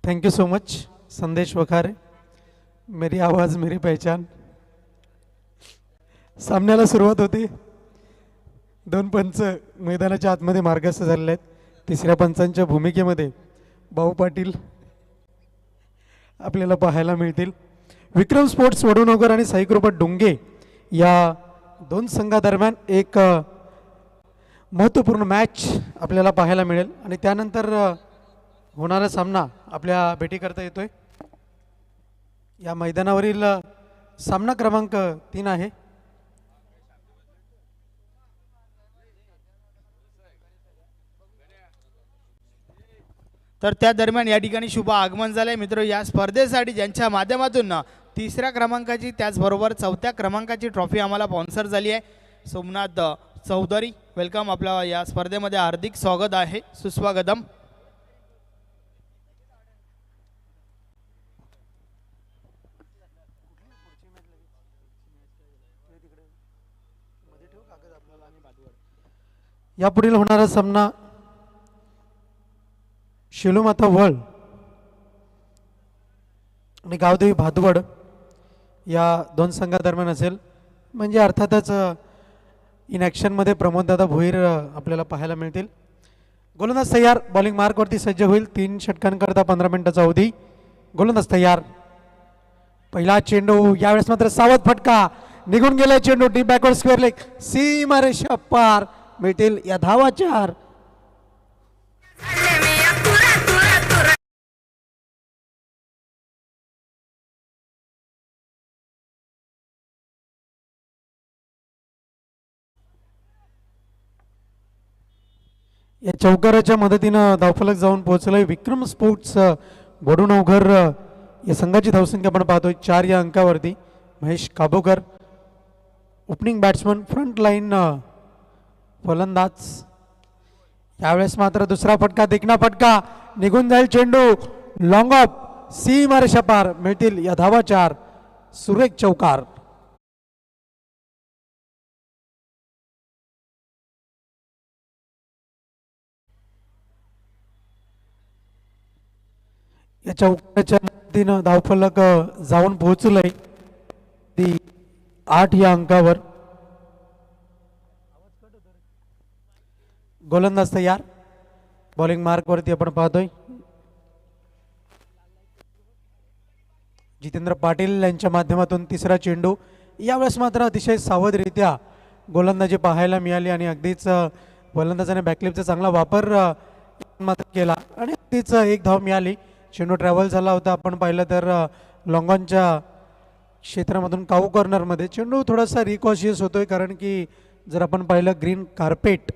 Thank you so much संदेश वखारे, मेरी आवाज़ मेरी पहचान। सामन्याला सुरुवात होती। दोन पंच मैदानाच्या आतमध्ये मार्गस्थ झालेले आहेत। तिसऱ्या पंचांच्या भूमिकेमध्ये भाऊ पाटील आपल्याला पाहायला मिळतील। विक्रम स्पोर्ट्स वडूनगर आणि साई कृपा डोंगे या दोन संघादरम्यान एक महत्त्वपूर्ण मॅच आपल्याला पाहायला मिळेल आणि त्यानंतर होणारा सामना आपल्या भेटीकरता येतोय। या मैदानावरील सामना क्रमांक 3 आहे। तर त्या दरम्यान या ठिकाणी शुभ आगमन झाले मित्र। या स्पर्धेसाठी ज्यांच्या माध्यमातून तिसऱ्या क्रमांकाची त्याचबरोबर चौथ्या क्रमांकाची ट्रॉफी आम्हाला स्पॉन्सर झाली आहे। सोमनाथ चौधरी वेलकम, आपल्या या स्पर्धेमध्ये हार्दिक स्वागत आहे, सुस्वागतम। यापुढील होणारा सामना शिलूमाता वळ आणि गावदेवी भातवड या दोन संघादरम्यान असेल। म्हणजे अर्थातच इन ॲक्शनमध्ये प्रमोददादा भोईर आपल्याला पाहायला मिळतील। गोलंदाज तयार, बॉलिंग मार्कवरती सज्ज होईल। 3 षटकांकरता 15 मिनिटाचा अवधी। गोलंदाज तयार, पहिला चेंडू, यावेळेस मात्र सावध फटका, निघून गेला चेंडू, डीप बॅकवर्ड स्क्वेअर लेग, सीमारेषा पार, मिळतील या धावा 4। या चौकाराच्या मदतीनं धावफलक जाऊन पोहोचलंय विक्रम स्पोर्ट्स वडूनगर या संघाची धावसंख्या आपण पाहतोय 4 या अंकावरती। Mahesh Kabokar opening batsman, front line फलंदाज। यावेळेस मात्र दुसरा फटका, देखना फटका, निघून जाईल चेंडू, लॉंग ऑफ, सीमारेषा पार, मिळतील या धावा 4। सुरेख चौकार। या चौकाच्या मदतीनं धावफलक जाऊन पोहोचलंय ती 8 या अंकावर। गोलंदाज तयार, बॉलिंग मार्कवरती आपण पाहतोय जितेंद्र पाटील यांच्या माध्यमातून तिसरा चेंडू। यावेळेस मात्र अतिशय सावधरित्या गोलंदाजी पाहायला मिळाली आणि अगदीच गोलंदाजाने बॅकलिपचा चांगला वापर मात्र केला आणि अगदीच एक धाव मिळाली। चेंडू ट्रॅव्हल झाला होता, आपण पाहिलं तर लॉंगॉनच्या क्षेत्रामधून काऊ कॉर्नरमध्ये। चेंडू थोडासा रिकॉशियस होतोय कारण की जर आपण पाहिलं ग्रीन कार्पेट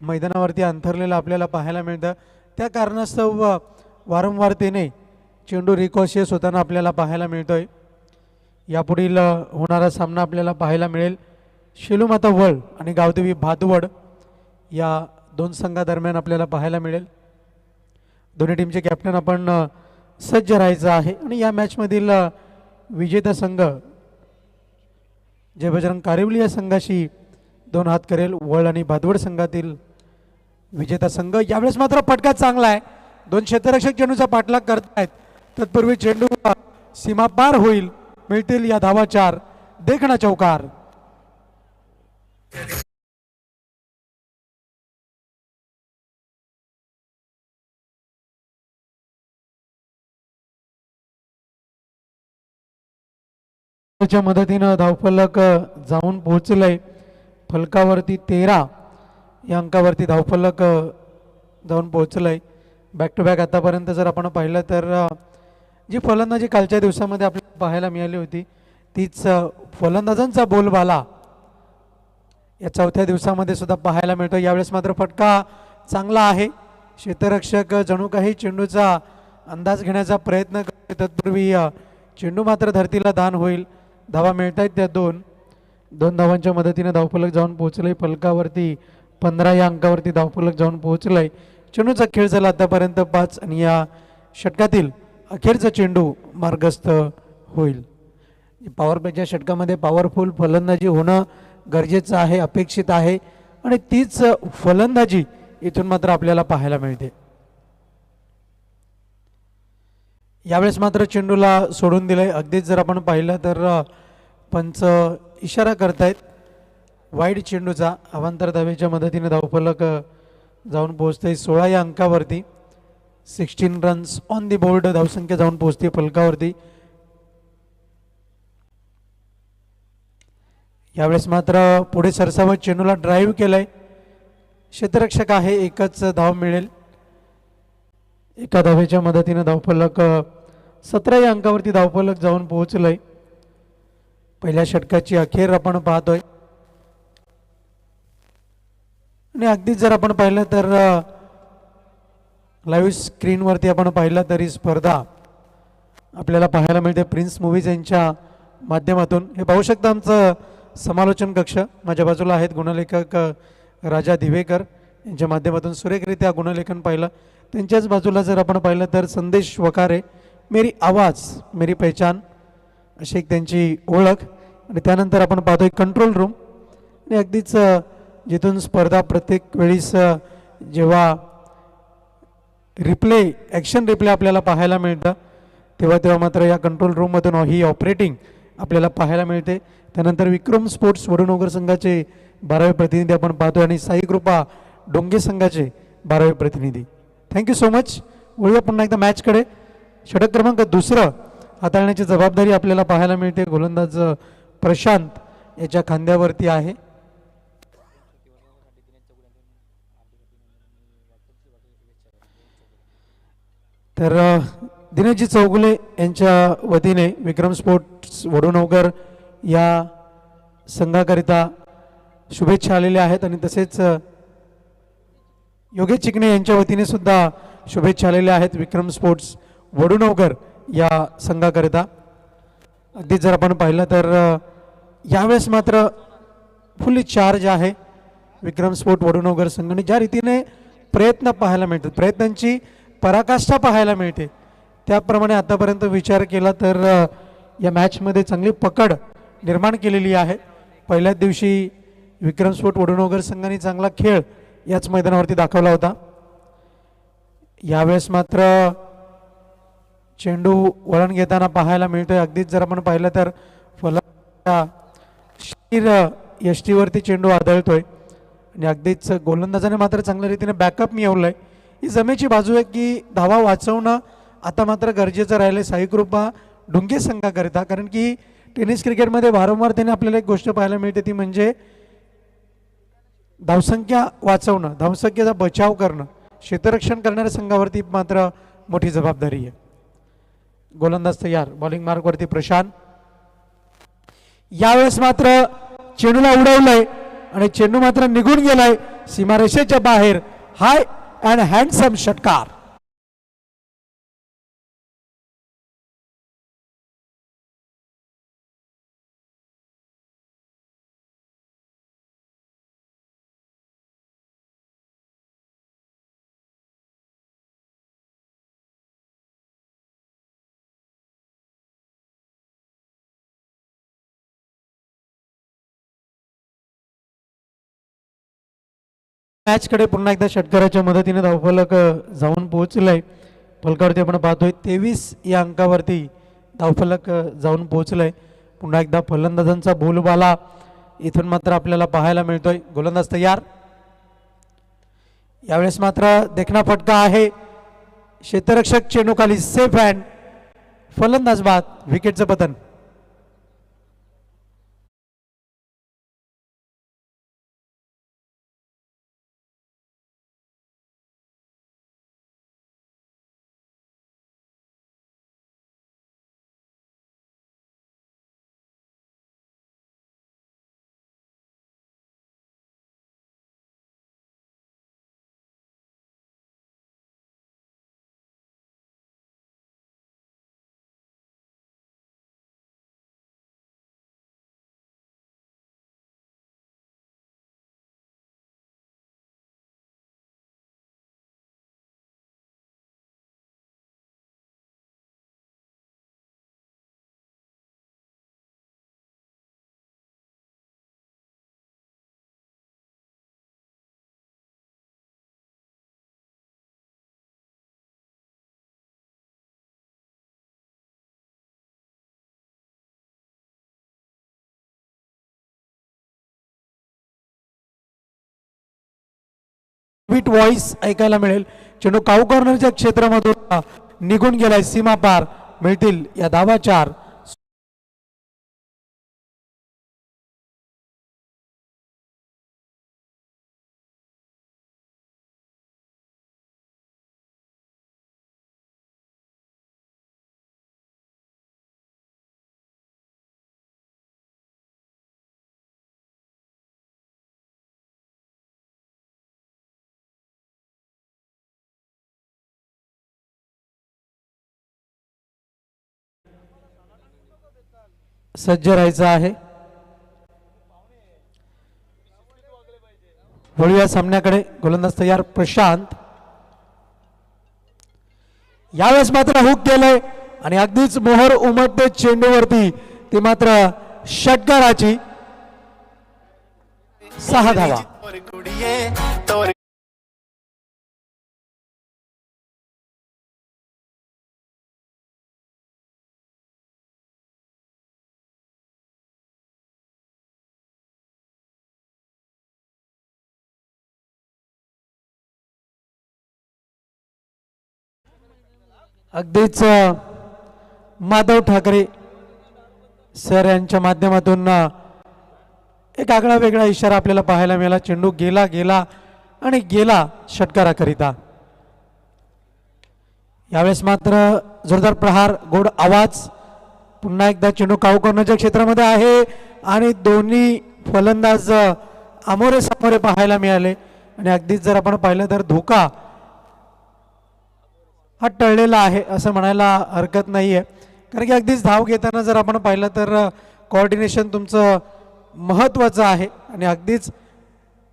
मैदानावरती अंथरलेलं आपल्याला पाहायला मिळतं, त्या कारणास्तव वारंवारतेने चेंडू रिकॉशियस होताना आपल्याला पाहायला मिळतोय। यापुढील होणारा सामना आपल्याला पाहायला मिळेल शिलूमाता वळ आणि गावदेवी भातवड या दोन संघादरम्यान आपल्याला पाहायला मिळेल। दोन्ही टीमचे कॅप्टन आपण सज्ज राहायचं आहे आणि या मॅचमधील विजेता संघ जय बजरंग कारिवली या संघाशी 2 हात करेल। वळ आणि भातवड संघातील विजेता संघ। यावेळेस मात्र फटका चांगला आहे, 2 क्षेत्ररक्षक चेंडूचा पाठलाग करतायत, तत्पूर्वी चेंडू सीमा पार होईल, मिळतील या धावा 4। देखणा चौकार। च्या मदतीनं धावफलक जाऊन पोहोचलंय फलकावरती 13 या अंकावरती धावफलक जाऊन पोहोचलंय। बॅक टू बॅक आतापर्यंत जर आपण पाहिलं तर जी फलंदाजी कालच्या दिवसामध्ये आपल्याला पाहायला मिळाली होती तीच फलंदाजांचा बोलबाला या चौथ्या दिवसामध्ये सुद्धा पाहायला मिळतो। यावेळेस मात्र फटका चांगला आहे, क्षेत्ररक्षक जणू काही चेंडूचा अंदाज घेण्याचा प्रयत्न करते, तत्पूर्वी चेंडू मात्र धरतीला दान होईल। धावा मिळत आहेत त्या 2 धावांच्या मदतीने धावफलक जाऊन पोहोचलंय फलकावरती 15 या अंकावरती धावफलक जाऊन पोहोचलंय। चेंडूचा खेळ झाला आतापर्यंत 5 आणि या षटकातील अखेरचा चेंडू मार्गस्थ होईल। पॉवर प्लेच्या षटकामध्ये पॉवरफुल फलंदाजी होणं गरजेचं आहे, अपेक्षित आहे आणि तीच फलंदाजी इथून मात्र आपल्याला पाहायला मिळते। यावेळेस मात्र चेंडूला सोडून दिलंय. अगदीच जर आपण पाहिलं तर पंच इशारा करतायत वाईड चेंडूचा. अवांतर धावेच्या मदतीने धावफलक जाऊन पोहोचते 16 या अंकावरती. 16 रन्स ऑन दी बोर्ड धावसंख्या जाऊन पोहोचते फलकावरती. यावेळेस मात्र पुढे सरसावत चेंडूला ड्राईव्ह केलंय. क्षेत्ररक्षक आहे, एकच धाव मिळेल. एका धावेच्या मदतीने धावफलक 17 या अंकावरती धावफलक जाऊन पोहोचलंय. पहिल्या षटकाची अखेर आपण पाहतोय आणि अगदीच जर आपण पाहिलं तर लाईव्ह स्क्रीनवरती आपण पाहिलं तरी स्पर्धा आपल्याला पाहायला मिळते प्रिन्स मूवीज यांच्या माध्यमातून. हे पाहू शकता आमचं समालोचन कक्ष. माझ्या बाजूला आहेत गुणलेखक राजा दिवेकर, यांच्या माध्यमातून सुरेखरित्या गुणलेखन पाहिलं. त्यांच्याच बाजूला जर आपण पाहिलं तर संदेश वकारे, मेरी आवाज मेरी पहचान अशी एक त्यांची ओळख. आणि त्यानंतर आपण पाहतोय कंट्रोल रूम. आणि अगदीच जिथून स्पर्धा प्रत्येक वेळीस जेव्हा रिप्ले ॲक्शन रिप्ले आपल्याला पाहायला मिळतं तेव्हा मात्र या कंट्रोल रूममधून ही ऑपरेटिंग आपल्याला पाहायला मिळते. त्यानंतर विक्रम स्पोर्ट्स वडूनगर संघाचे 12वे प्रतिनिधी आपण पाहतोय आणि साई कृपा डोंगे संघाचे 12वे प्रतिनिधी. Thank you so much. वळूया पुन्हा एकदा मॅचकडे. षटक क्रमांक 2 हाताळण्याची जबाबदारी आपल्याला पाहायला मिळते गोलंदाज प्रशांत याच्या खांद्यावरती आहे. तर दिनेशजी चौगुले यांच्या वतीने विक्रम स्पोर्ट्स वडूनगर या संघाकरिता शुभेच्छा आलेल्या आहेत आणि तसेच योगेश चिकणे यांच्या वतीने सुद्धा शुभेच्छा आलेल्या आहेत विक्रम स्पोर्ट्स वडूनगर या संघाकरिता. अगदी जर आपण पाहिलं तर यावेळेस मात्र फुल्ली चार्ज आहे विक्रम स्पोर्ट वडूनगर संघाने. ज्या रीतीने प्रयत्न पाहायला मिळतात, प्रयत्नांची पराकाष्ठा पाहायला मिळते, त्याप्रमाणे आतापर्यंत विचार केला तर या मॅचमध्ये चांगली पकड निर्माण केलेली आहे. पहिल्याच दिवशी विक्रम स्पोर्ट वडूनगर संघाने चांगला खेळ याच मैदानावरती दाखवला होता. यावेळेस मात्र चेंडू वळण घेताना पाहायला मिळतोय. अगदीच जर आपण पाहिलं तर फलक यष्टीवरती चेंडू आदळतोय आणि अगदीच गोलंदाजाने मात्र चांगल्या रीतीने बॅकअप मिळवलंय. ही जमेची बाजू आहे की धावा वाचवणं आता मात्र गरजेचं राहिलं साईकृपा डुंगे संघाकरिता. कारण की टेनिस क्रिकेटमध्ये वारंवार त्याने आपल्याला एक गोष्ट पाहायला मिळते ती म्हणजे धावसंख्या वाचवणं, धावसंख्येचा बचाव करणं. क्षेत्ररक्षण करणाऱ्या संघावरती मात्र मोठी जबाबदारी आहे. गोलंदाज तयार, बॉलिंग मार्कवरती प्रशांत. यावेळेस मात्र चेंडूला उडवलंय आणि चेंडू मात्र निघून गेलाय सीमारेषेच्या बाहेर. हाय अँड हँडसम षटकार. मॅचकडे पुन्हा एकदा षटकाराच्या मदतीने धावफलक जाऊन पोहोचलंय. फलकावरती आपण पाहतोय 23 या अंकावरती धावफलक जाऊन पोहोचलंय. पुन्हा एकदा फलंदाजांचा बोलबाला इथून मात्र आपल्याला पाहायला मिळतोय. गोलंदाज तयार. यावेळेस मात्र देखणा फटका आहे. क्षेत्ररक्षक चेंडू खाली सेफ हँड. फलंदाज बाद. विकेटचं पतन. स्वीट व्हॉइस ऐकायला मिळेल. चेंडू काऊ कॉर्नरच्या क्षेत्रामधून निघून गेलाय, सीमा पार. मिळतील या धावा 4. सज्ज राहायचं आहे. वळूया सामन्याकडे. गोलंदाज तयार प्रशांत. यावेळेस मात्र हुक केलंय आणि अगदीच मोहर उमटते चेंडूवरती, ती मात्र षटकाराची. 6 धावा. अगदीच माधव ठाकरे सर यांच्या माध्यमातून एक आगळा वेगळा इशारा आपल्याला पाहायला मिळाला. चेंडू गेला गेला आणि गेला षटकाराकरिता. यावेळेस मात्र जोरदार प्रहार, गोड आवाज. पुन्हा एकदा चेंडू काऊ कॉर्नरच्या क्षेत्रामध्ये आहे आणि दोन्ही फलंदाज आमोरे सामोरे पाहायला मिळाले. आणि अगदीच जर आपण पाहिलं तर धोका हा टळलेला आहे असं म्हणायला हरकत नाही आहे. कारण की अगदीच धाव घेताना जर आपण पाहिलं तर कोऑर्डिनेशन तुमचं महत्त्वाचं आहे. आणि अगदीच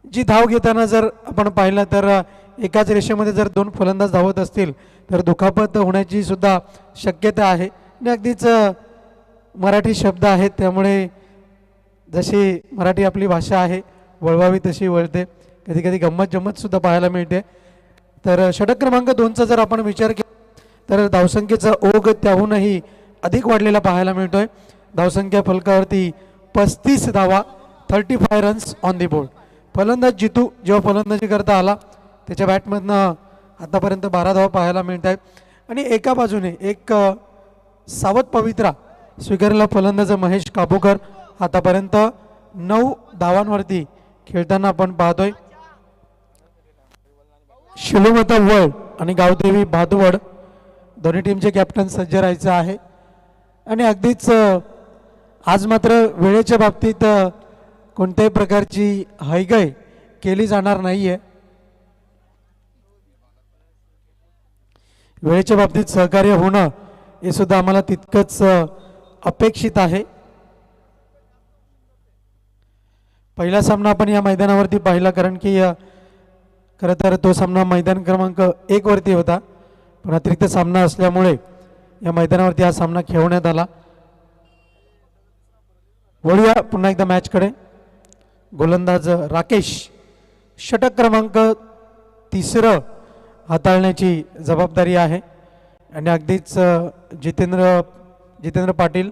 जी धाव घेताना जर आपण पाहिलं तर एकाच रेषेमध्ये जर 2 फलंदाज धावत असतील तर दुखापत होण्याची सुद्धा शक्यता आहे. आणि अगदीच मराठी शब्द आहेत, त्यामुळे जशी मराठी आपली भाषा आहे वळवावी तशी वळते. कधी कधी गंमत जम्मतसुद्धा पाहायला मिळते. तर षटक क्रमांक 2चा जर आपण विचार केला तर धावसंख्येचा ओघ त्याहूनही अधिक वाढलेला पाहायला मिळतोय. धावसंख्या फलकावरती 35 धावा, 35 रन्स ऑन दी बोर्ड. फलंदाज जितू जेव्हा फलंदाजी करता आला त्याच्या बॅटमधनं आतापर्यंत 12 धावा पाहायला मिळत आहेत. आणि एका बाजूने एक सावध पवित्रा स्वीकारलेला फलंदाज महेश कापूकर आतापर्यंत 9 धावांवरती खेळताना आपण पाहतोय. शिलुमता वळ आणि गावदेवी भादवड दोन्ही टीमचे कॅप्टन सज्ज राहायचं आहे. आणि अगदीच आज मात्र वेळेच्या बाबतीत कोणत्याही प्रकारची हयगय केली जाणार नाही आहे. वेळेच्या बाबतीत सहकार्य होणं हे सुद्धा आम्हाला तितकंच अपेक्षित आहे. पहिला सामना आपण या मैदानावरती पाहिला, कारण की खरं तर तो सामना मैदान क्रमांक 1 वरती होता, पण अतिरिक्त सामना असल्यामुळे या मैदानावरती हा सामना खेळवण्यात आला. वळूया पुन्हा एकदा मॅचकडे. गोलंदाज राकेश षटक क्रमांक 3 हाताळण्याची जबाबदारी आहे. आणि अगदीच जितेंद्र पाटील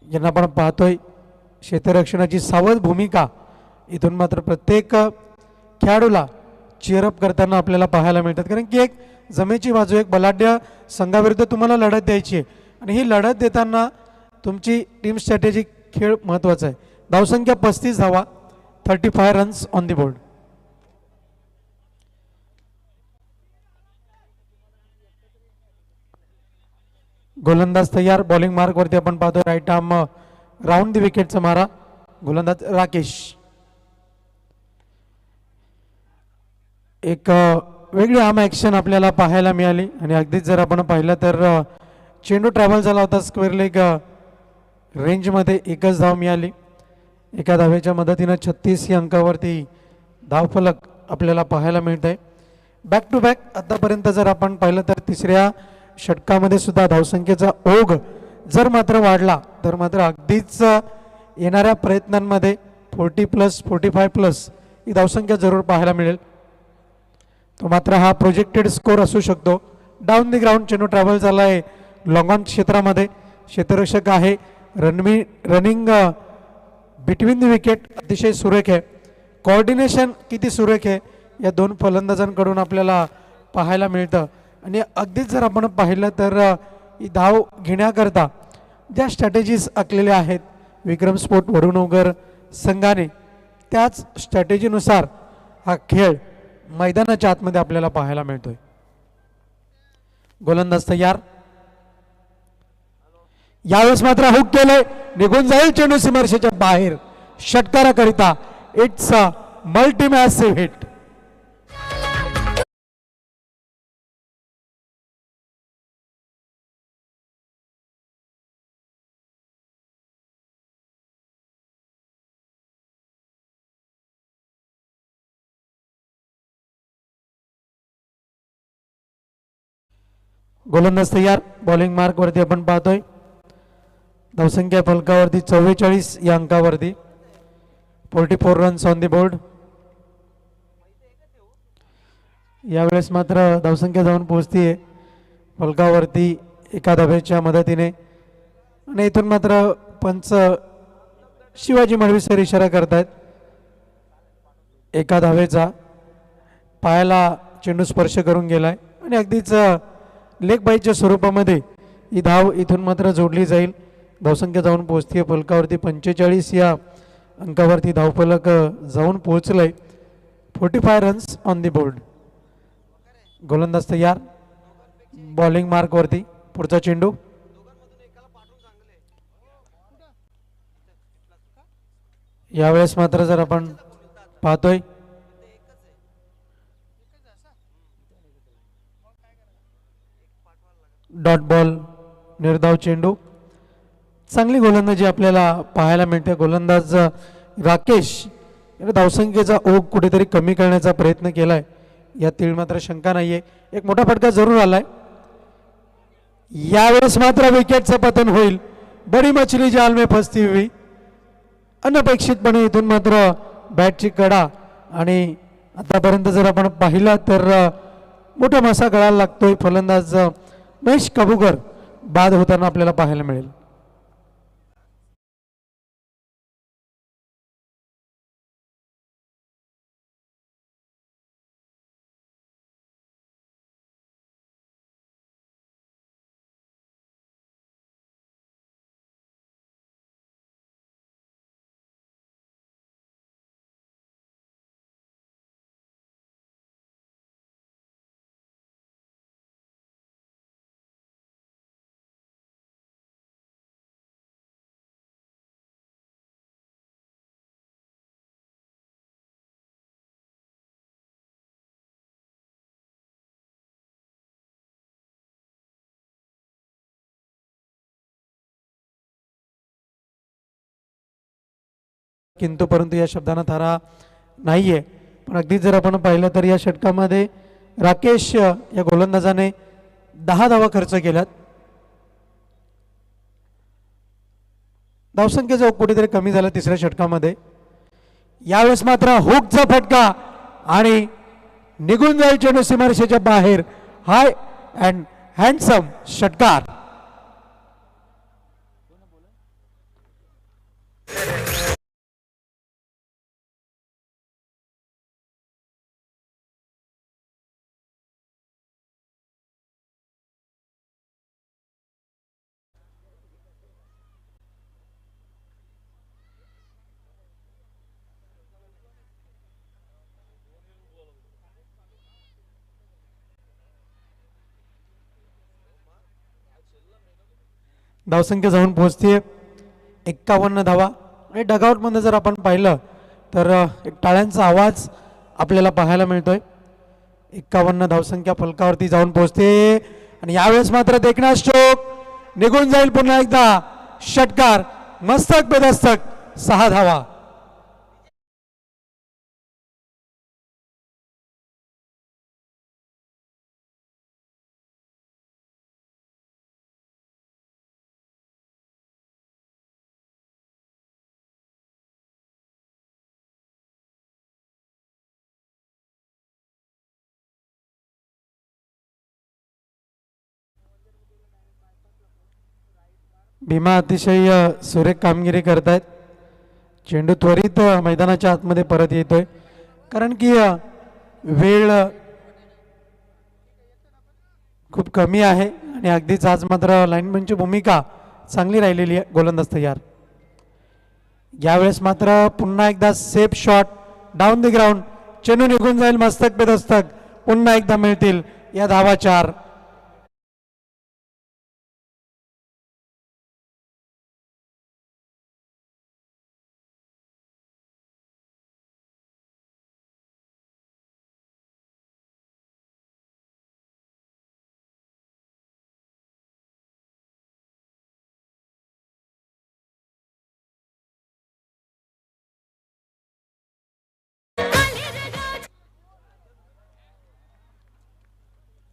यांना आपण पाहतोय. क्षेत्ररक्षणाची सावध भूमिका इथून मात्र प्रत्येक खेळाडूला चीअरअप करताना आपल्याला पाहायला मिळतात. कारण की एक जमेची बाजू, एक बलाढ्य संघाविरुद्ध तुम्हाला लढत द्यायची आहे आणि ही लढत देताना तुमची टीम स्ट्रॅटेजी खेळ महत्त्वाचा आहे. धावसंख्या 35 धावा, 35 रन्स ऑन दी बोर्ड. गोलंदाज तयार. बॉलिंग मार्कवरती आपण पाहतो राईट आर्म राऊंड दी विकेटचा मारा. गोलंदाज राकेश. एक वेगळी आर्म ॲक्शन आपल्याला पाहायला मिळाली. आणि अगदीच जर आपण पाहिलं तर चेंडू ट्रॅव्हल झाला होता स्क्वेअर लेग रेंजमध्ये. एकच धाव मिळाली. एका धावेच्या मदतीनं 36 या अंकावरती धावफलक आपल्याला पाहायला मिळत आहे. बॅक टू बॅक आतापर्यंत जर आपण पाहिलं तर तिसऱ्या षटकामध्ये सुद्धा धावसंख्येचा ओघ जर मात्र वाढला तर मात्र अगदीच येणाऱ्या प्रयत्नांमध्ये 40+, 45+ ही धावसंख्या जरूर पाहायला मिळेल. तो मात्र हा प्रोजेक्टेड स्कोर असू शकतो. डाऊन दी ग्राउंड चेंडू ट्रॅव्हल झाला आहे लॉंग ऑन क्षेत्रामध्ये. क्षेत्ररक्षक आहे. रनिंग बिटवीन दी विकेट अतिशय सुरेख आहे. कोऑर्डिनेशन किती सुरेख आहे या दोन फलंदाजांकडून आपल्याला पाहायला मिळतं. आणि अगदीच जर आपण पाहिलं तर ही धाव घेण्याकरता ज्या स्ट्रॅटेजीज आखलेल्या आहेत विक्रम स्पोर्ट वडूणनगर संघाने, त्याच स्ट्रॅटेजीनुसार हा खेळ मैदानाच्या आतमध्ये आपल्याला पाहायला मिळतोय. गोलंदाज तयार. यावेळेस मात्र हुक केलंय, निघून जाईल चेंडू सीमारेषेच्या बाहेर षटकाराकरिता. It's a multi massive hit. गोलंदाज तयार. बॉलिंग मार्क वरती आपण पाहतोय धावसंख्या फलकावरती 44 या अंकावरती. 44 रन्स ऑन द बोर्ड. यावेळेस मात्र धावसंख्या जाऊन पोहोचतीये फलकावरती एका धावेच्या मदतीने. आणि इथून मात्र पंच शिवाजी मळवी सर इशारा करतायत. एका धावेचा पायाला चेंडू स्पर्श करून गेलाय आणि अगदीच लेग बाईच्या स्वरूपामध्ये ही धाव इथून मात्र जोडली जाईल. धावसंख्या जाऊन पोहोचते फलकावरती 45 या अंकावरती धावफलक जाऊन पोहोचलंय. 45 रन्स ऑन दी बोर्ड. गोलंदाज तयार. बॉलिंग मार्कवरती पुढचा चेंडू. यावेळेस मात्र जर आपण पाहतोय डॉट बॉल, निर्धाव चेंडू. चांगली गोलंदाजी आपल्याला पाहायला मिळते. गोलंदाज राकेश याने धावसंख्येचा ओघ कुठेतरी कमी करण्याचा प्रयत्न केलाय, यातील मात्र शंका नाहीये. एक मोठा फटका जरूर आलाय. यावेळेस मात्र विकेटचं पतन होईल. बडी मछली जाल में फसती हुई. अनपेक्षितपणे इथून मात्र बॅटची कडा आणि आतापर्यंत जर आपण पाहिलं तर मोठा मासा गळायला लागतोय. फलंदाज महेश काबूकर बाद होताना आपल्याला पाहायला मिळेल. किंतु परंतु या शब्दांना थारा नाहीये. पण अगदी जर आपण पाहिलं तर या षटकामध्ये राकेश या गोलंदाजाने 10 धावा खर्च केल्यात. धावसंख्येचा कुठेतरी कमी झाला तिसऱ्या षटकामध्ये. यावेळेस मात्र हुकचा फटका आणि निघून जाईल चेंडू सीमारेषेच्या बाहेर. हाय अँड हँडसम षटकार. धावसंख्या जाऊन पोहोचते 51 धावा. आणि डगआउटमध्ये जर आपण पाहिलं तर एक टाळ्यांचा आवाज आपल्याला पाहायला मिळतोय. 51 धावसंख्या फलकावरती जाऊन पोहोचते आणि यावेळेस मात्र देखणा स्ट्रोक निघून जाईल. पुन्हा एकदा षटकार. मस्तक बेदस्तक 6 धावा. भीमा अतिशय सुरेख कामगिरी करतायत. चेंडू त्वरित मैदानाच्या आतमध्ये परत येतोय कारण की वेळ खूप कमी आहे आणि अगदीच आज मात्र लाईनमॅनची भूमिका चांगली राहिलेली आहे. गोलंदाज तयार. यावेळेस मात्र पुन्हा एकदा safe shot down the ground. चेंडू निघून जाईल मस्तक पे दस्तक. पुन्हा एकदा मिळतील या धावा 4.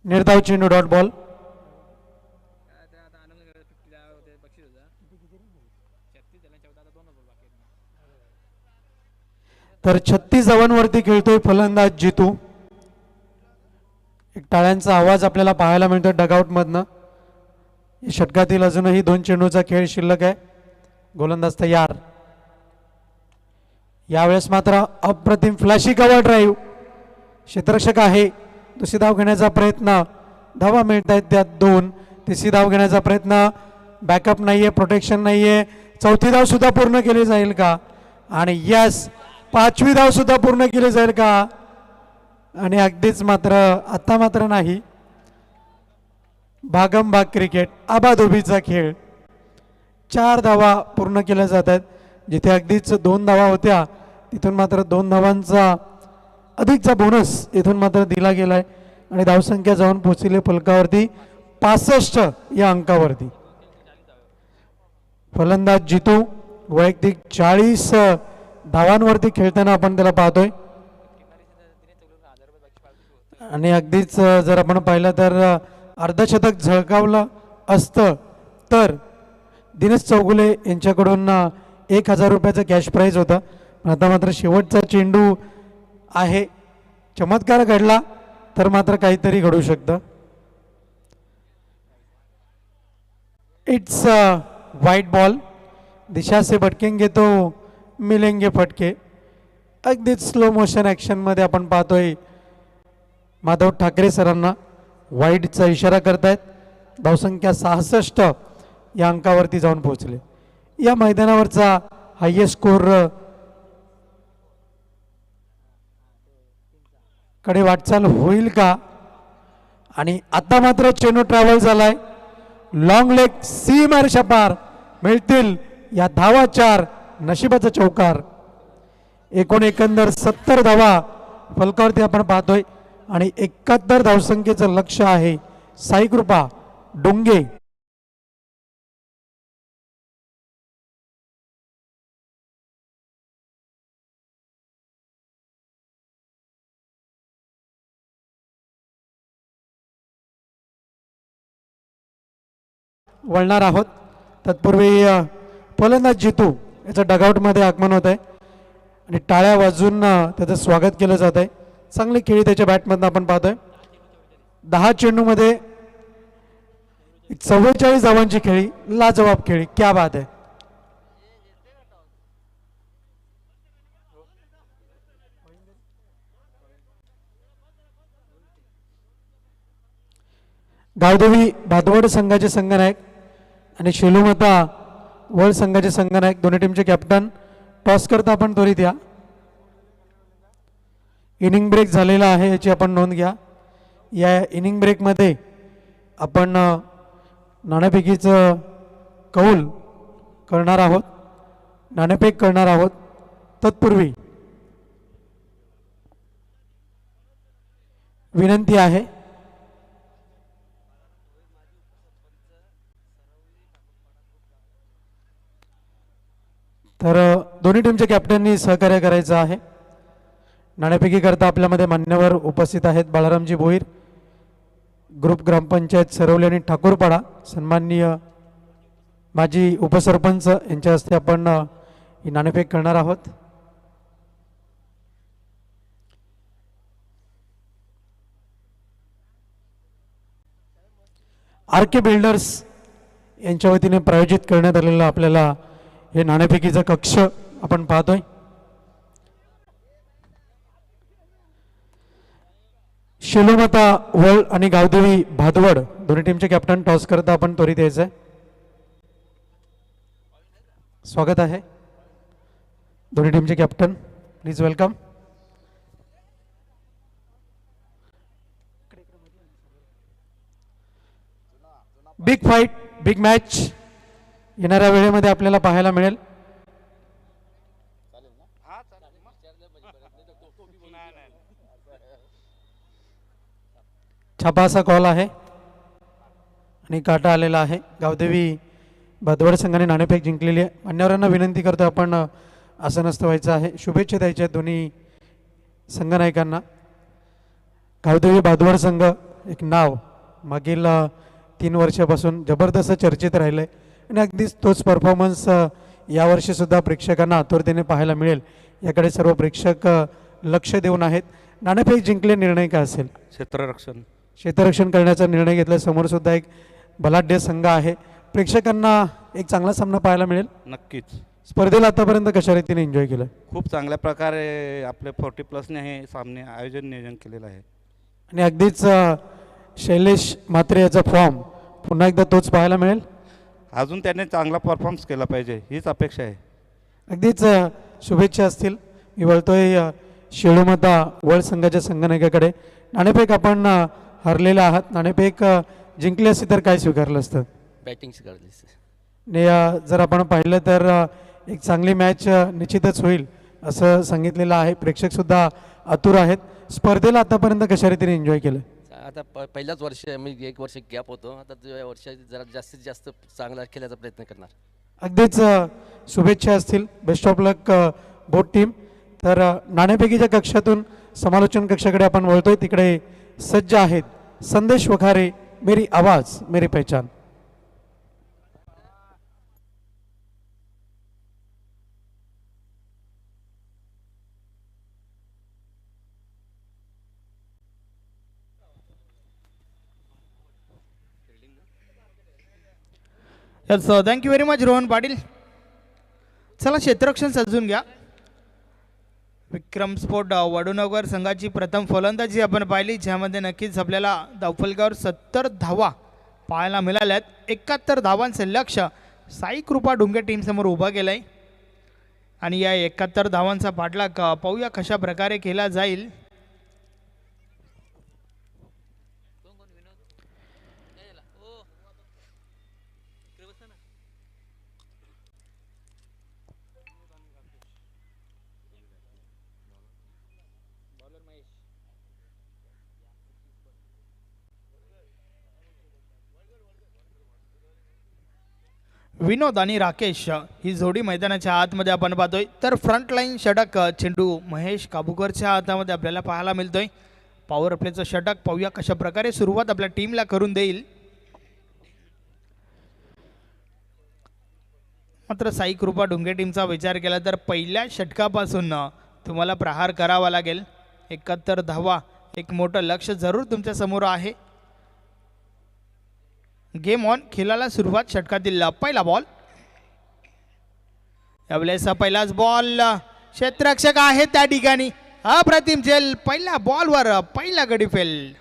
निर्धाव चेंडू डॉट बॉल. तर 36 धावांवरती खेळतोय फलंदाज जितू. एक टाळ्यांचा आवाज आपल्याला पाहायला मिळतोय डगआउट मधनं. या षटकातील अजूनही 2 चेंडूचा खेळ शिल्लक आहे. गोलंदाज तयार. यावेळेस मात्र अप्रतिम फ्लॅशी कव्हर ड्राईव्ह. क्षेत्ररक्षक आहे. दुसरी धाव घेण्याचा प्रयत्न. धावा मिळत आहेत त्यात 2. तिसरी धाव घेण्याचा प्रयत्न. बॅकअप नाहीये, प्रोटेक्शन नाहीये. चौथी धाव सुद्धा पूर्ण केली जाईल का? आणि यस, 5वी धाव सुद्धा पूर्ण केली जाईल का? आणि अगदीच मात्र आता मात्र नाही. भागम भाग क्रिकेट आबाधोबीचा खेळ. 4 धावा पूर्ण केल्या जात आहेत. जिथे अगदीच 2 धावा होत्या तिथून मात्र 2 धावांचा अधिकचा बोनस इथून मात्र दिला गेलाय आणि धावसंख्या जाऊन पोहोचली फलकावरती 65 या अंकावरती. फलंदाज जितू वैयक्तिक 40 धावांवरती खेळताना आपण त्याला पाहतोय. आणि अगदीच जर आपण पाहिलं तर अर्धशतक झळकावलं असतं तर दिनेश चौगुले यांच्याकडून 1000 रुपयाचं कॅश प्राईज होतं. आता मात्र शेवटचा चेंडू आहे. चमत्कार घडला तर मात्र काहीतरी घडू शकतं. It's white ball. दिशा से भटकेंगे तो मिलेंगे फटके. अगदीच स्लो मोशन ॲक्शनमध्ये आपण पाहतोय माधव ठाकरे सरांना वाईडचा इशारा करतायत. धावसंख्या 66 या अंकावरती जाऊन पोहोचले. या मैदानावरचा हायएस्ट स्कोर कडे वाटचाल होईल का? आणि आता मात्र चेंडू ट्रॅव्हल झालाय. लॉंग लेग सीमार शपार मिळतील या धावा 4. नशिबाचा चौकार. एकंदर 70 धावा फलकावरती आपण पाहतोय आणि 71 धावसंख्येचं लक्ष आहे. साई कृपा डोंगे. वळणार आहोत. तत्पूर्वी फलंदाज जितू याचं डगआउटमध्ये आगमन होत आहे आणि टाळ्या वाजून त्याचं स्वागत केलं जात आहे. चांगली खेळी त्याच्या बॅटमधनं आपण पाहतोय. 10 चेंडूमध्ये 44 धावांची खेळी. लाजवाब खेळी. क्या बात आहे. गावदेवी भातवड संघाचे संघनायक आणि शेलुमता वर्ल्ड संघाचे संघनायक दोन्ही टीमचे कॅप्टन टॉस करता आपण त्वरित या. इनिंग ब्रेक झालेला आहे याची आपण नोंद घ्या. या इनिंग ब्रेकमध्ये आपण नाणेफेकीचं कौल करणार आहोत. नाणेफेक करणार आहोत. तत्पूर्वी विनंती आहे तर दोन्ही टीमच्या कॅप्टननी सहकार्य करायचं आहे. नाणेफेकी करता आपल्यामध्ये मान्यवर उपस्थित आहेत. बाळारामजी भोईर, ग्रुप ग्रामपंचायत सरवली आणि ठाकूरपाडा, सन्माननीय माजी उपसरपंच यांच्या हस्ते आपण ही नाणेफेक करणार आहोत. आर.के. बिल्डर्स यांच्या वतीने प्रायोजित करण्यात आलेलं आपल्याला हे नाणेफेकीचा कक्ष आपण पाहतोय. शिलोमता वळ आणि गावदेवी भादवड दोन्ही टीमचे कॅप्टन टॉस करता आपण त्वरित यायचं. स्वागत आहे दोन्ही टीमचे captain, please welcome. Big fight, big match येणाऱ्या वेळेमध्ये आपल्याला पाहायला मिळेल. छापा असा कॉल आहे आणि काटा आलेला आहे. गावदेवी भादवड संघाने नाणेफेक जिंकलेली आहे. मान्यवरांना विनंती करतो आपण असं नसतं व्हायचं आहे. शुभेच्छा द्यायच्या आहेत दोन्ही संघनायकांना. गावदेवी भादवड संघ एक नाव मागील 3 वर्षापासून जबरदस्त चर्चेत राहिलं आहे आणि अगदीच तोच परफॉर्मन्स यावर्षीसुद्धा प्रेक्षकांना आतुरतेने पाहायला मिळेल याकडे सर्व प्रेक्षक लक्ष देऊन आहेत. नाणेफेक जिंकले, निर्णय काय असेल? क्षेत्ररक्षण करण्याचा निर्णय घेतला. समोर सुद्धा एक बलाढ्य संघ आहे. प्रेक्षकांना एक चांगला सामना पाहायला मिळेल. नक्कीच. स्पर्धेला आतापर्यंत कशा रीतीने एन्जॉय केलं? खूप चांगल्या प्रकारे आपले 40+ हे सामने नियोजन केलेलं आहे आणि अगदीच शैलेश म्हात्रे याचा फॉर्म पुन्हा एकदा तोच पाहायला मिळेल. अजून त्याने चांगला परफॉर्मन्स केला पाहिजे हीच अपेक्षा आहे. अगदीच शुभेच्छा असतील. मी बोलतोय शिळोमता वळ संघाच्या संघनायकाकडे. नाणेफेक आपण हरलेले आहात. नाणेफेक जिंकली असती तर काय स्वीकारलं असतं? बॅटिंग स्वीकारली. आणि जर आपण पाहिलं तर एक चांगली मॅच निश्चितच होईल असं सांगितलेलं आहे. प्रेक्षकसुद्धा आतुर आहेत. स्पर्धेला आतापर्यंत कशा रीतीने एन्जॉय केलं? आता पहिल्याच वर्ष मी 1 वर्ष गॅप होतो. आता या वर्षी जरा जास्तीत जास्त चांगला खेळायचा प्रयत्न करणार. अगदीच शुभेच्छा असतील. Best of luck both team. तर नाणेफेकीच्या कक्षातून समालोचन कक्षाकडे आपण वळतोय. तिकडे सज्ज आहेत संदेश वखारे, मेरी आवाज मेरी पहचान. Yes, thank you very much Rohan Patil. चला क्षेत्ररक्षण सजून घ्या. विक्रम स्पोर्ट वडूनगर संघाची प्रथम फलंदाजी आपण पाहिली, ज्यामध्ये नक्कीच आपल्याला धावफलकावर 70 धावा पाहायला मिळाल्यात. 71 धावांचे लक्ष्य साई कृपा डुंगे टीमसमोर उभा केलं आहे आणि या 71 धावांचा पाठलाग पाहूया कशा प्रकारे केला जाईल. विनोद आणि राकेश ही जोडी मैदानाच्या आतमध्ये आपण पाहतोय. तर फ्रंट लाईन षटक चेंडू महेश काबूकरच्या हातामध्ये आपल्याला पाहायला मिळतोय. पॉवर प्लेचं षटक पाहूया कशा प्रकारे सुरुवात आपल्या टीमला करून देईल. मात्र साई कृपा डुंगे टीमचा विचार केला तर पहिल्या षटकापासून तुम्हाला प्रहार करावा लागेल. 71 धावा, एक मोठं लक्ष जरूर तुमच्या समोर आहे. Game on. खेळाला सुरुवात. षटकातील पहिला बॉल. यावेळेस पहिलाच बॉल. क्षेत्ररक्षक आहे त्या ठिकाणी. अप्रतिम झेल. पहिल्या बॉलवर पहिला गडी फेल.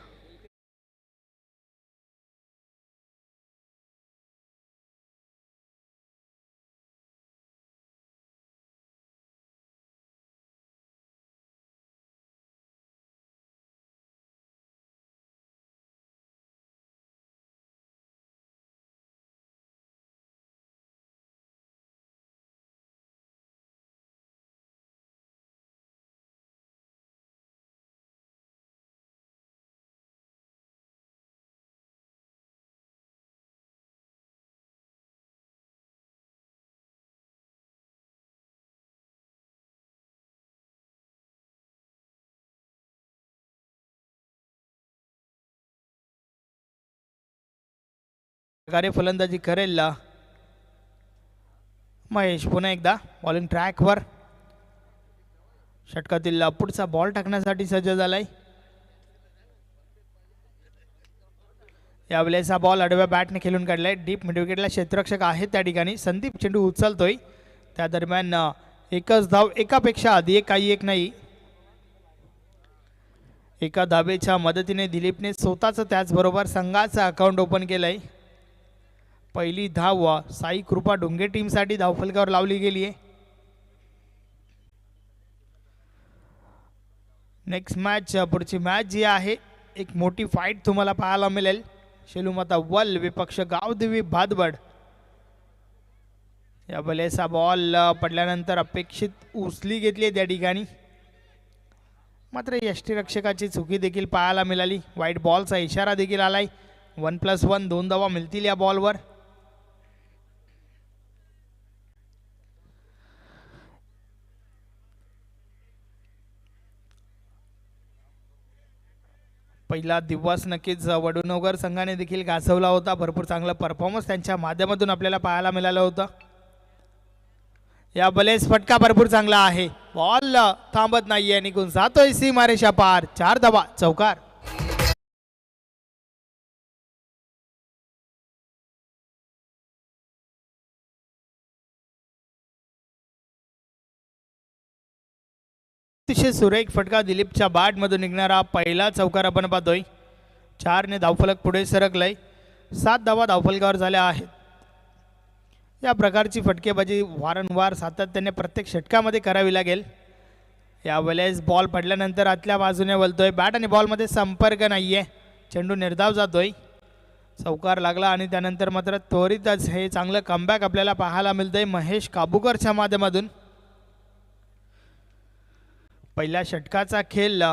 प्रकारे फलंदाजी करेल महेश. पुन्हा एकदा बॉलिंग ट्रॅकवर. षटकातील पुढचा बॉल टाकण्यासाठी सज्ज झालाय. यावेळेस हा बॉल आडव्या बॅटने खेळून काढलाय. डीप मिड विकेटला क्षेत्ररक्षक आहे त्या ठिकाणी. संदीप चेंडू उचलतोय. त्या दरम्यान एकच धाव, एकापेक्षा अधिक काही एक नाही. एका धाबेच्या मदतीने दिलीपने स्वतःचं त्याचबरोबर संघाचं अकाउंट ओपन केलंय. पहिली धाव साई कृपा डोंगे टीमसाठी धावफलकावर लावली गेली आहे. नेक्स्ट मॅच पुढची मॅच जी आहे एक मोठी फाईट तुम्हाला पाहायला मिळेल. शेलूमाता वल विपक्ष गावदेवी भादबड. या बलेचा बॉल पडल्यानंतर अपेक्षित उचली घेतली त्या ठिकाणी, मात्र यष्टीरक्षकाची चुकी देखील पाहायला मिळाली. वाईट बॉलचा इशारा देखील आलाय. 1+1 2 धावा मिळतील या बॉलवर. पहिला दिवस नक्कीच वडुनगर संघाने देखील गाजवला होता. भरपूर चांगला परफॉर्मन्स त्यांच्या माध्यमातून आपल्याला पाहायला मिळालं होतं. या बलेस फटका भरपूर चांगला आहे. बॉल थांबत नाहीये, निघून जातोय सीमारेषा पार. 4 धावा चौकार. अतिशय सुरेख फटका दिलीपच्या बॅट मधून निघणारा पहिला चौकार आपण पाहतोय. 4 ने धावफलक पुढे सरकलंय. 7 धावा धावफलकावर झाल्या आहेत. या प्रकारची फटकेबाजी वारंवार सातत्याने प्रत्येक षटकामध्ये करावी लागेल. यावेळेस बॉल पडल्यानंतर आतल्या बाजूने वळतोय. बॅट आणि बॉलमध्ये संपर्क नाहीये. चेंडू निर्धाव जातोय. चौकार लागला आणि त्यानंतर मात्र त्वरितच हे चांगलं कमबॅक आपल्याला पाहायला मिळतंय महेश काबूकरच्या माध्यमातून. पहिल्या षटकाचा खेळ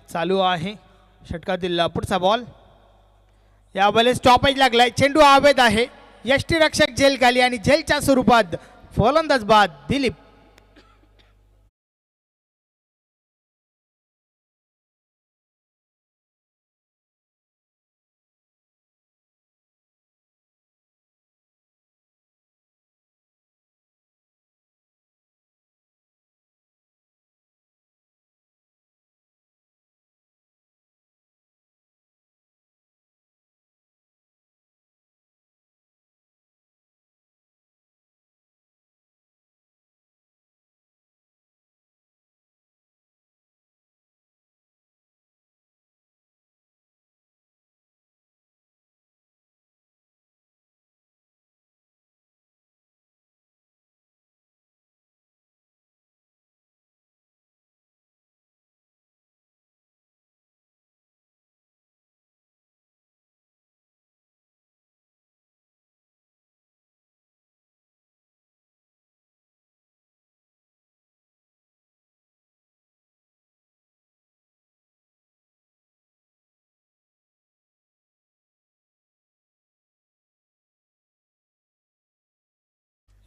चालू आहे. षटकातील पुढचा बॉल या वेळेस स्टॉपेज लागलाय. चेंडू हवेत आहे. यष्टीरक्षक झेल खाली आणि झेलच्या स्वरूपात फलंदाज बाद दिलीप.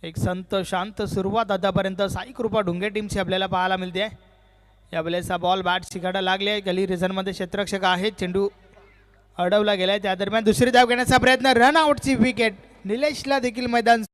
एक संत शांत सुरुवात आतापर्यंत साई कृपा डोंगे टीमची आपल्याला पाहायला मिळते. यावेळेचा बॉल बॅट शिकाडा लागले. गली रिझनमध्ये क्षेत्ररक्षक आहेत. चेंडू अडवला गेलाय. त्या दरम्यान दुसरी धाव घेण्याचा प्रयत्न. Run आउटची wicket. निलेशला देखील मैदान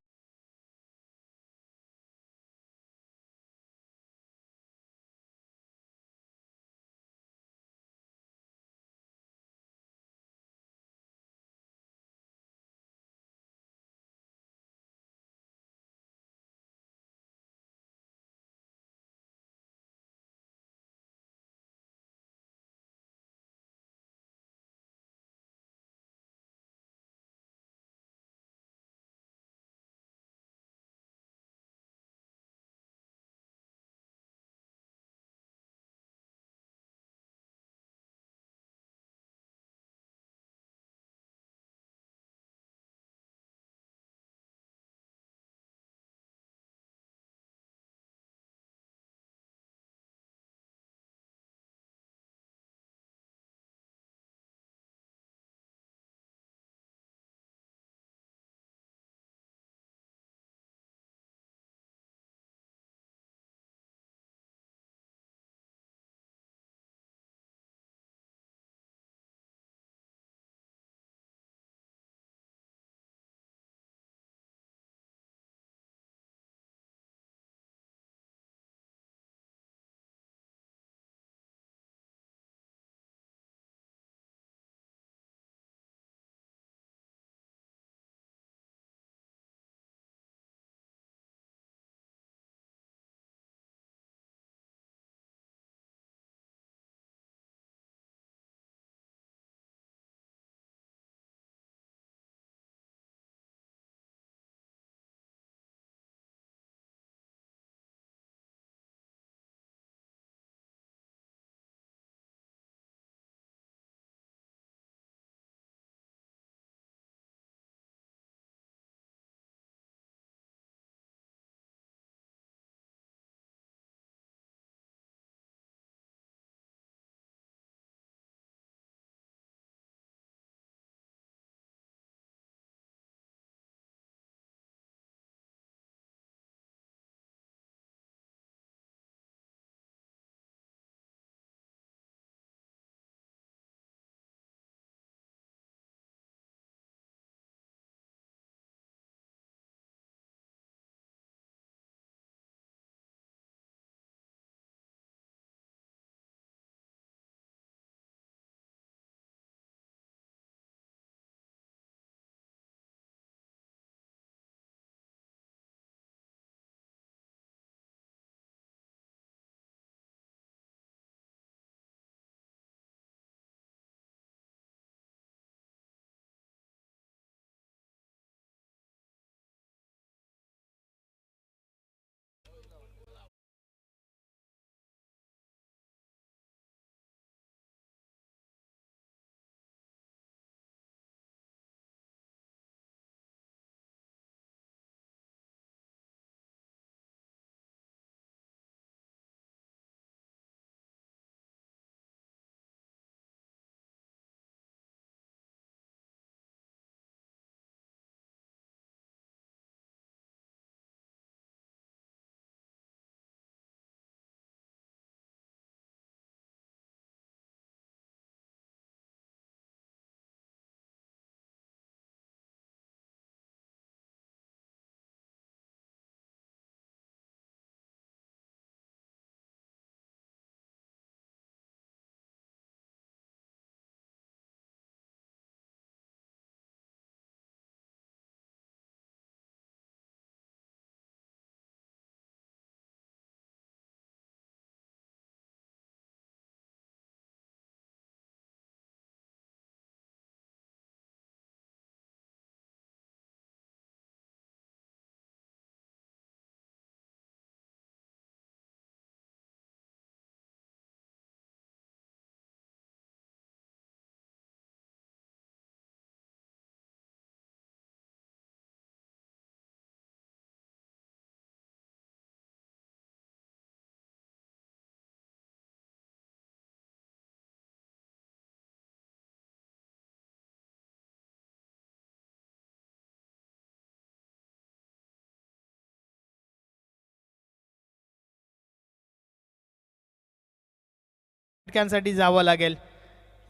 फटक्यांसाठी जावं लागेल.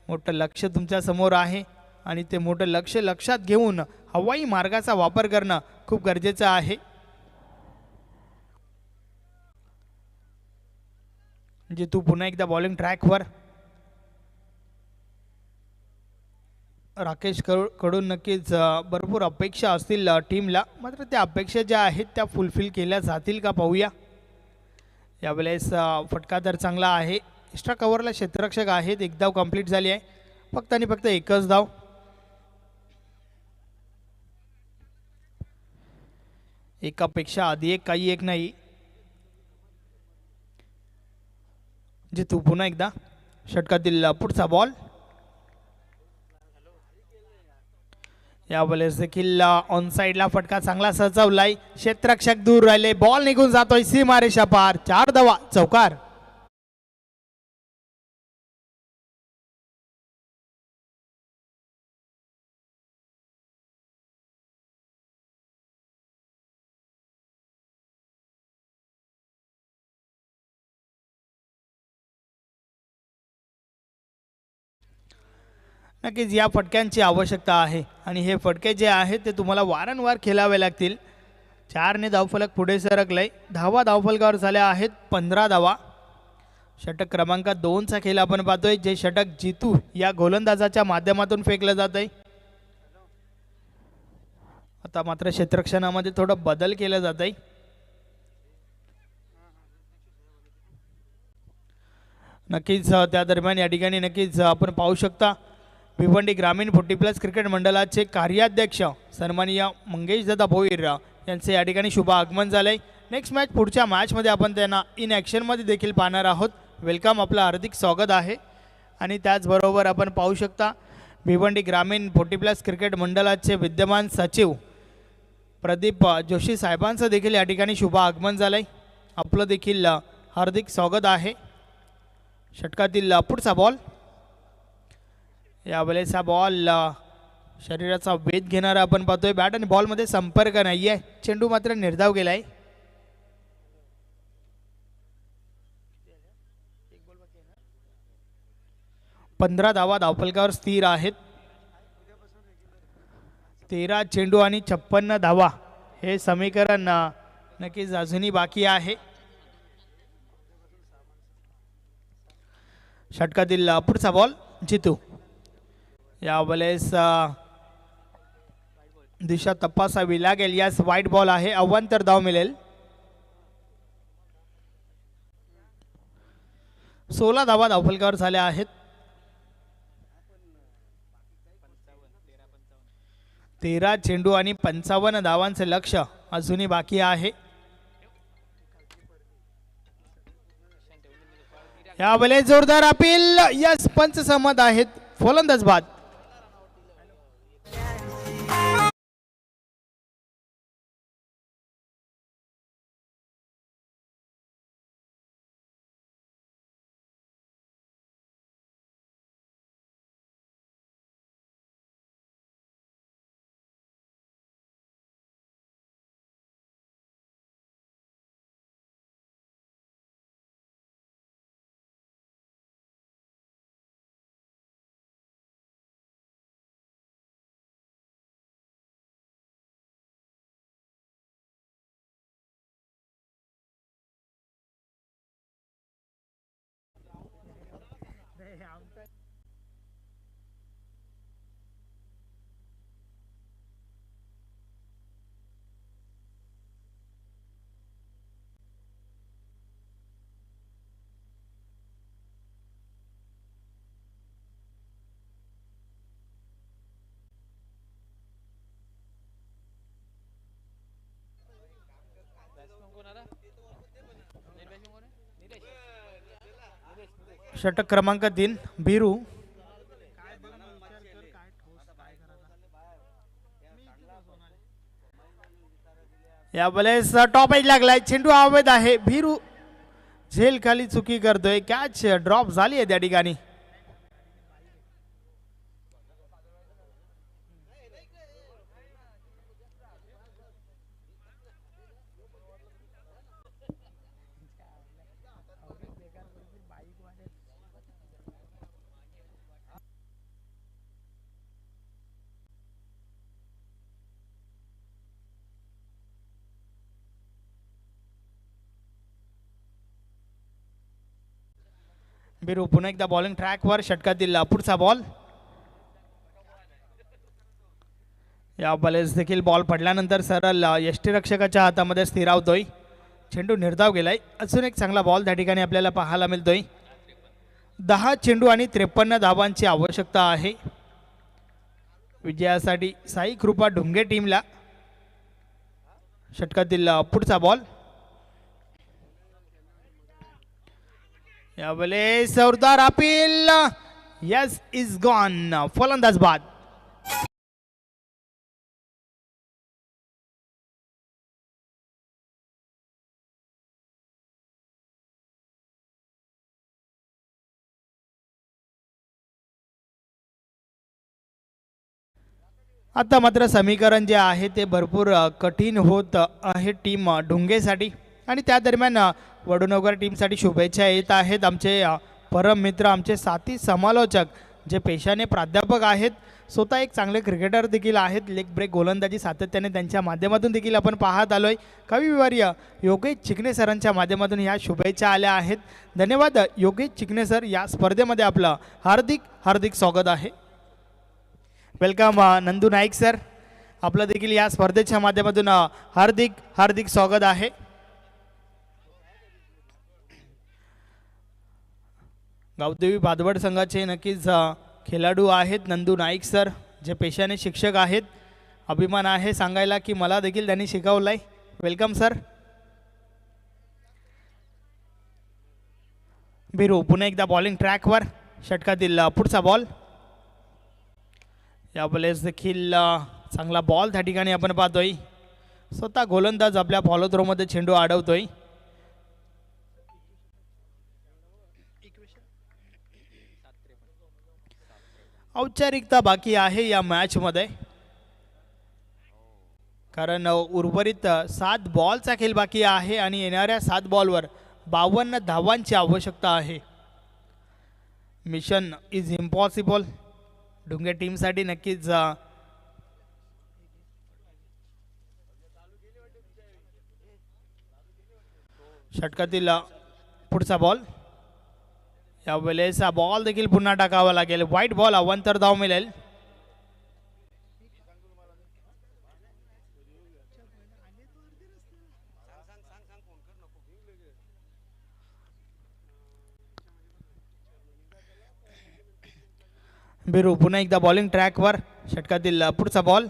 मोठं लक्ष तुमच्या समोर आहे आणि ते मोठं लक्ष लक्षात घेऊन हवाई मार्गाचा वापर करणं खूप गरजेचं आहे. म्हणजे तू पुन्हा एकदा बॉलिंग ट्रॅकवर. राकेश कडून नक्कीच भरपूर अपेक्षा असतील टीमला, मात्र त्या अपेक्षा ज्या आहेत त्या फुलफिल केल्या जातील का पाहूया. यावेळेस फटका तर चांगला आहे. एक्स्ट्रा कव्हरला क्षेत्ररक्षक आहेत. एक धाव कंप्लीट झाली आहे. फक्त आणि फक्त एकच धाव. एकापेक्षा आधी एक काही एक नाही. जे तू पुन्हा एकदा षटकातील पुढचा बॉल. यावेळेस देखील ऑन साइडला फटका चांगला सजवलाय. क्षेत्ररक्षक दूर राहिले. बॉल निघून जातोय सीमारेषा पार. 4 धावा, चौकार. नक्कीच या फटक्यांची आवश्यकता आहे आणि हे फटके जे आहेत ते तुम्हाला वारंवार खेळावे लागतील. 4ने धावफलक पुढे सरकलंय. धावा धावफलकावर झाल्या आहेत 15 धावा. षटक क्रमांक 2चा खेळ आपण पाहतोय, जे षटक जितू या गोलंदाजाच्या माध्यमातून फेकलं जात आहे. आता मात्र क्षेत्ररक्षणामध्ये थोडं बदल केला जात आहे. नक्कीच त्या दरम्यान या ठिकाणी नक्कीच आपण पाहू शकता भिवंडी ग्रामीण 40+ क्रिकेट मंडळाचे कार्याध्यक्ष सन्माननीय मंगेश दादा भोईर यांचे या ठिकाणी शुभ आगमन झालंय. नेक्स्ट मॅच पुढच्या मॅचमध्ये आपण त्यांना इन ॲक्शनमध्ये देखील पाहणार आहोत. वेलकम, आपलं हार्दिक स्वागत आहे. आणि त्याचबरोबर आपण पाहू शकता भिवंडी ग्रामीण 40+ क्रिकेट मंडळाचे विद्यमान सचिव प्रदीप जोशी साहेबांचं देखील या ठिकाणी शुभ आगमन झालंय. आपलं देखील हार्दिक स्वागत आहे. षटकातील पुढचा बॉल. यावेळेस हा बॉल शरीराचा वेध घेणारा आपण पाहतोय. बॅट आणि बॉलमध्ये संपर्क नाही आहे. चेंडू मात्र निर्धाव गेलाय. पंधरा धावा धावफलकावर स्थिर आहेत. 13 चेंडू आणि 56 धावा हे समीकरण नक्कीच अजूनही बाकी आहे. षटकातील पुढचा बॉल जितू. यावेळेस दिशा तपासावी लागेल. यास वाईट बॉल आहे. अवांतर धाव मिळेल. 16 धावा धावफलकावर झाल्या आहेत. 13 चेंडू आणि 55 धावांचे लक्ष अजूनही बाकी आहे. यावेळेस जोरदार अपील. यस, पंच सहमत आहेत. फलंदाज बाद. षटक क्रमांक 3 बिरू. यावेळेस टॉप एज लागलाय. चेंडू अवैध आहे. बिरू झेल खाली चुकी करतोय. कॅच ड्रॉप झाली आहे त्या ठिकाणी. बिरू पुन्हा एकदा बॉलिंग ट्रॅकवर, षटकातील पुढचा बॉल. या बॉलेस देखील बॉल पडल्यानंतर सरळ यष्टीरक्षकाच्या हातामध्ये स्थिरावतोय. चेंडू निर्धाव गेलाय. अजून एक चांगला बॉल त्या ठिकाणी आपल्याला पाहायला मिळतोय. 10 चेंडू आणि 53 धावांची आवश्यकता आहे विजयासाठी साई कृपा ढुंगे टीमला. षटकातील पुढचा बॉल. यावेळी जोरदार अपील. Yes is gone. फलंदाज बाद. आता मात्र समीकरण जे आहे ते भरपूर कठीण होत आहे टीम ढुंगेसाठी. आणि त्या दरम्यान वडूनगर टीमसाठी शुभेच्छा येत आहेत. आमचे परम मित्र, आमचे साथी समालोचक जे पेशाने प्राध्यापक आहेत, स्वतः एक चांगले क्रिकेटर देखील आहेत. लेग ब्रेक गोलंदाजी सातत्याने त्यांच्या माध्यमातून देखील आपण पाहत आलोय. कविवर्य योगेश चिकणे सरांच्या माध्यमातून ह्या शुभेच्छा आल्या आहेत. धन्यवाद योगेश चिकणे सर. या स्पर्धेमध्ये आपलं हार्दिक हार्दिक स्वागत आहे. Welcome Nandu Naik sir. आपलं देखील या स्पर्धेच्या माध्यमातून हार्दिक हार्दिक स्वागत आहे. गावदेवी बादवड संघाचे नक्कीच खेळाडू आहेत नंदू नाईक सर, जे पेशाने शिक्षक आहेत. अभिमान आहे सांगायला की मला देखील त्यांनी शिकवलंय. Welcome sir. बिरू पुन्हा एकदा बॉलिंग ट्रॅकवर, षटकातील पुढचा बॉल. या बॉलेस देखील चांगला बॉल त्या ठिकाणी आपण पाहतोय. स्वतः गोलंदाज आपल्या फॉलो थ्रोमध्ये चेंडू अडवतोय. औपचारिकता बाकी आहे या मॅचमध्ये, कारण उर्वरित 7 बॉलचा खेळ बाकी आहे आणि येणाऱ्या 7 बॉलवर 52 धावांची आवश्यकता आहे. मिशन इज इम्पॉसिबल ढुंगे टीमसाठी नक्कीच. षटकातील पुढचा बॉल. यावेळेस बॉल देखील पुन्हा टाकावा लागेल. वाईट बॉल, अवांतर धाव मिळेल. बिरू पुन्हा एकदा बॉलिंग ट्रॅकवर, षटकातील पुढचा बॉल.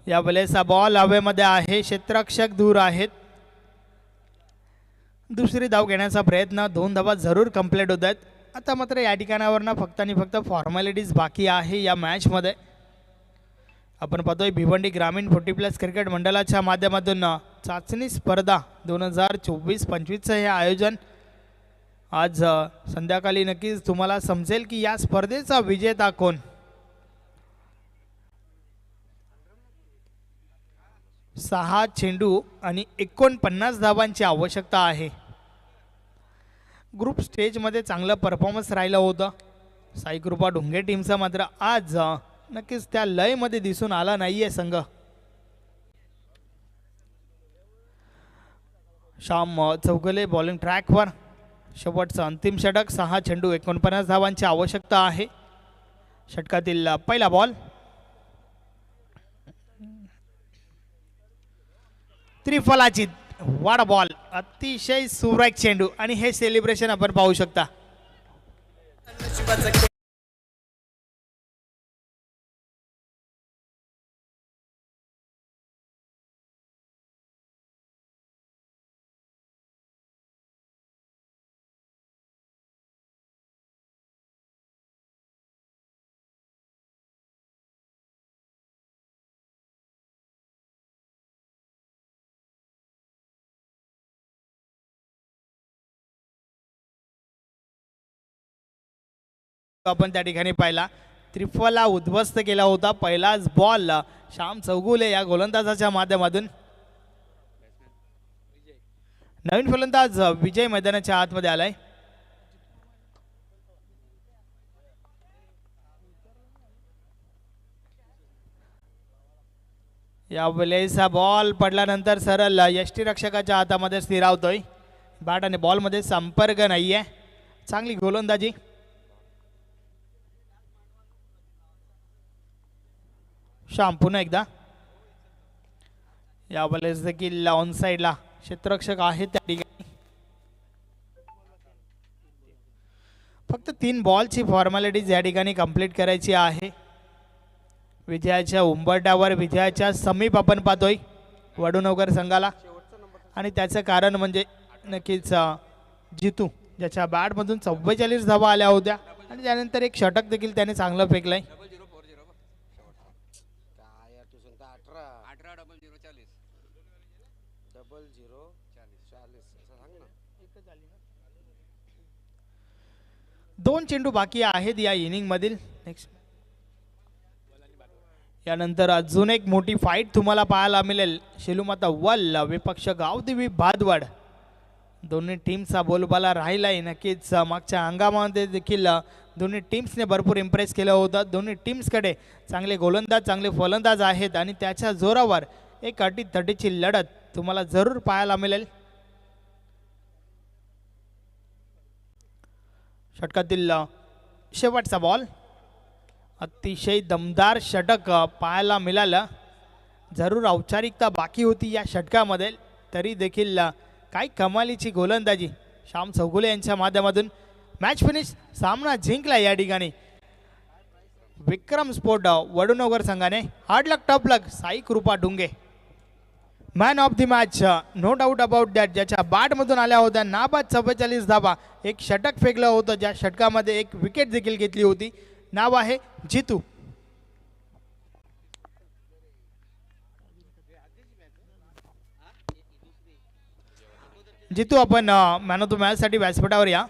यावेळेस बॉल हवेमध्ये आहे. क्षेत्ररक्षक दूर आहेत. दुसरी धाव घेण्याचा प्रयत्न, 2 धावा जरूर कंप्लीट होत आहेत. आता मात्र या ठिकाणावर फक्त आणि फक्त फॉर्मॅलिटीज बाकी आहे या मॅचमध्ये. आपण पाहतोय भिवंडी ग्रामीण 40+ क्रिकेट मंडळाच्या माध्यमातून चाचणी स्पर्धा 2024-25चं हे आयोजन. आज संध्याकाळी नक्कीच तुम्हाला समजेल की या स्पर्धेचा विजेता कोण. सहा चेंडू आणि 49 धावांची आवश्यकता आहे. ग्रुप स्टेजमध्ये चांगलं परफॉर्मन्स राहिलं होतं साई कृपा ढुंगे टीमचा, मात्र आज नक्कीच त्या लयमध्ये दिसून आला नाहीये संघ. श्याम चौगले बॉलिंग ट्रॅकवर, शेवटचं अंतिम षटक. 6 चेंडू 49 धावांची आवश्यकता आहे. षटकातील पहिला बॉल. त्रिफलाची वाडा बॉल, अतिशय सुरेख चेंडू आणि हे सेलिब्रेशन आपण पाहू शकता. आपण त्या ठिकाणी पाहिला त्रिफला उद्ध्वस्त केला होता. पहिलाच बॉल श्याम चौगुले या गोलंदाजाच्या माध्यमातून. नवीन फलंदाज विजय मैदानाच्या आतमध्ये आलाय. यावेळेस बॉल पडल्यानंतर सरळ यष्टीरक्षकाच्या हातामध्ये स्थिरावतोय. बॅट आणि बॉलमध्ये संपर्क नाहीये. चांगली गोलंदाजी. श्याम पुन्हा एकदा या वेळेस देखील ऑन साइडला क्षेत्ररक्षक आहेत त्या ठिकाणी. फक्त 3 बॉलची फॉर्मॅलिटीज या ठिकाणी कंप्लीट करायची आहे. विजयाच्या उंबरठ्यावर, विजयाच्या समीप आपण पाहतोय वडूनगर संघाला, आणि त्याचं कारण म्हणजे नक्कीच जितू, ज्याच्या बॅटमधून 44 धावा आल्या होत्या आणि त्यानंतर एक षटक देखील त्याने चांगलं फेकलंय. दोन चेंडू बाकी आहेत या इनिंग मधील. नेक्स्ट यानंतर अजून एक मोठी फाईट तुम्हाला पाहायला मिळेल. शेलूमाता वल विपक्ष गावदेवी भादवड. दोन्ही टीमचा बोलबाला राहिलाय. नक्कीच मागच्या हंगामामध्ये देखील दोन्ही टीम्सने भरपूर इम्प्रेस केलं होतं. दोन्ही टीम्सकडे चांगले गोलंदाज, चांगले फलंदाज आहेत आणि त्याच्या जोरावर एक अटीतटीची लढत तुम्हाला जरूर पाहायला मिळेल. षटकातील शेवटचा बॉल, अतिशय दमदार षटक पाहायला मिळालं. जरूर औपचारिकता बाकी होती या षटकामध्ये, तरी देखील काय कमालीची गोलंदाजी श्याम चौगुले यांच्या माध्यमातून. मॅच फिनिश, सामना जिंकला या ठिकाणी विक्रम स्पोर्ट वडूनगर संघाने. Hard luck, tough luck Sai Kripa डुंगे. Man of the match, no doubt about that, ज्याच्या बॅटमधून आल्या होत्या नाबाद 44 धावा. एक षटक फेकलं होतं, ज्या षटकामध्ये एक विकेट देखील घेतली होती. नाव आहे जितू. जितू, आपण मॅन ऑफ द मॅच साठी व्यासपीठावर या.